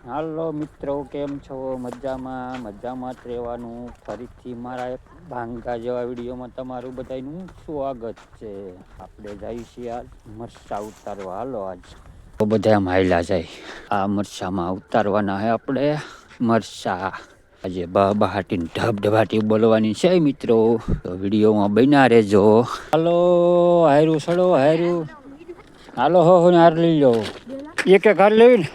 હાલો મિત્રો, કેમ છો? મજામાં જ રહેવાનું. ફરીથી મારા એક ભાંગા જેવા વિડીયોમાં તમારું બધાનું સ્વાગત છે. આપણે જઈશું આજ મરચાં ઉતારવા. હાલો આજ તો બધા આમ હાલ્યા જાય. આ મરચાંમાં ઉતારવાના છે આપણે મરચાં. આજે બહાટી ઢબઢબાટી બોલવાની છે મિત્રો, તો વિડીયોમાં બન્યા રહેજો. હાલો હાર્યું સડો હાર્યું. હાલો હો હાર લઈ લો, એક હાર લેવી ને.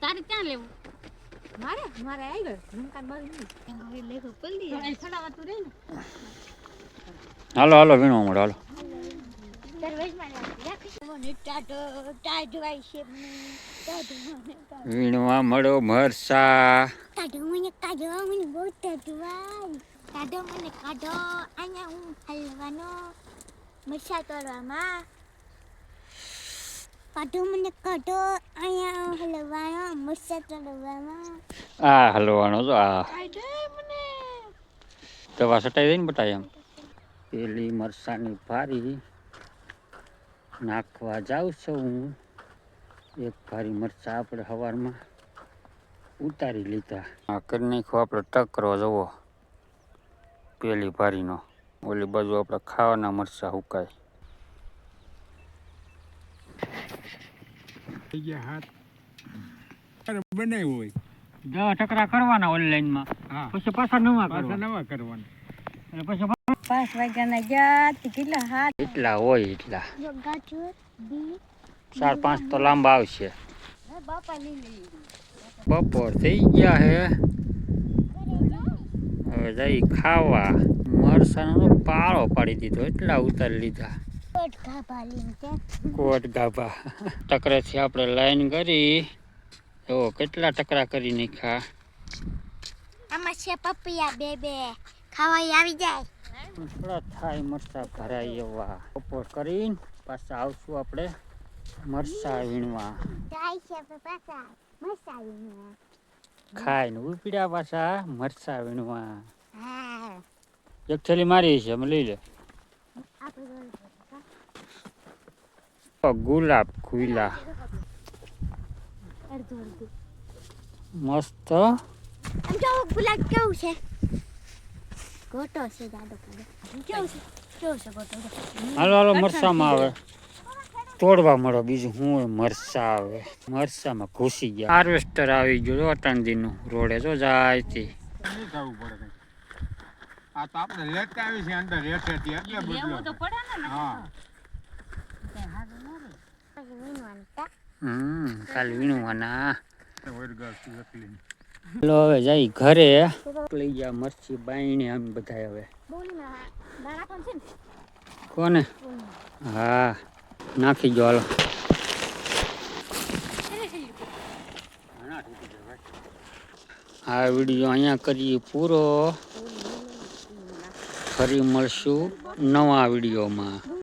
તારે ક્યાં લેવું? મારે આવી ગયો નમકા બળ નહીં લેખો પલ્લી આ છડાવાતું રે ને. હાલો હાલો વીણો મળો હાલો. વીણવા મળો મરસા. કાઢો મને બહુ કાઢો મને કાઢો. અહીંયા હું હલવાનો મરસા તોડવામાં. કાઢો મને કાઢો, અહીંયા હલવાનો મરસા તોડવામાં. આ હલવાનો તો આ દવા સટાઈ દઈને બટાય એમ. પેલી મરસાની ભારી નાખવા જાઉં છું હું. એક ભારી મરચા આપણે સવારમાં ઉતારી લીધા. આ કરી નાખો આપણે ટકરો જવો પેલી ભારીનો. ઓલી બાજુ આપણે ખાવાના મરચા હુકાય. બનાવ્યું હોય 10 ટકરા કરવાના ઓનલાઈનમાં, પછી પાછા નવા કરવાના અને પછી 5 વાગ્યાના ગયા કેટલા હાથ એટલા હોય એટલા. ગાજર બી 4-5 તો લાંબા આવશે. બાપા લઈ બપોર થઈ ગયા હે, હવે જઈ ખાવા. મરસાનો પાળો પાડી દીધો, એટલા ઉતારી લીધા. કોટ ગાભા. ટકરેથી આપણે લાઈન કરી, જો કેટલા ટકરા કરી નાખ્યા. આમાં છે પપૈયા બે ખાવા આવી જાય. થોડા થાય મરચા ભરાય એવા. બપોર કરીને પાછા આવશું આપણે મરચા વીણવા. જાય છે પાછા મરસા વીણવા. ખાઈને ઉપડ્યા પાછા મરચા વીણવા. હા એક થેલી મારી છે, અમે લઈ લે. ગુલાબ ખુલ્લા મસ્ત. આમ જો ગુલાબ કેવું છે? ગોટો છે જાડો કેવું છે ગોટો? હાલો હાલો મરચામાં આવે તોડવા મળો. બીજું હું મરચા આવે, મરચામાં ઘૂસી ગયા. હાર્વેસ્ટર આવી ગયો અટાણદીનું રોડે જો જાય તે. નહીં થવું પડે કઈ. આ તો આપણે લેટકા આવી છે અંદર રેઠેથી એટલે બદલો તો પડે ને. હા કાલે વીણવાના. વરગાસથી એકલી. હાલો હવે જઈ ઘરે. લઈ ગયા મરચી બાઈને અમે બધા. હવે કોને? હા નાખી જો હાલો. આ વિડીયો અહીંયા કરીએ પૂરો. ફરી મળશું નવા વિડીયોમાં.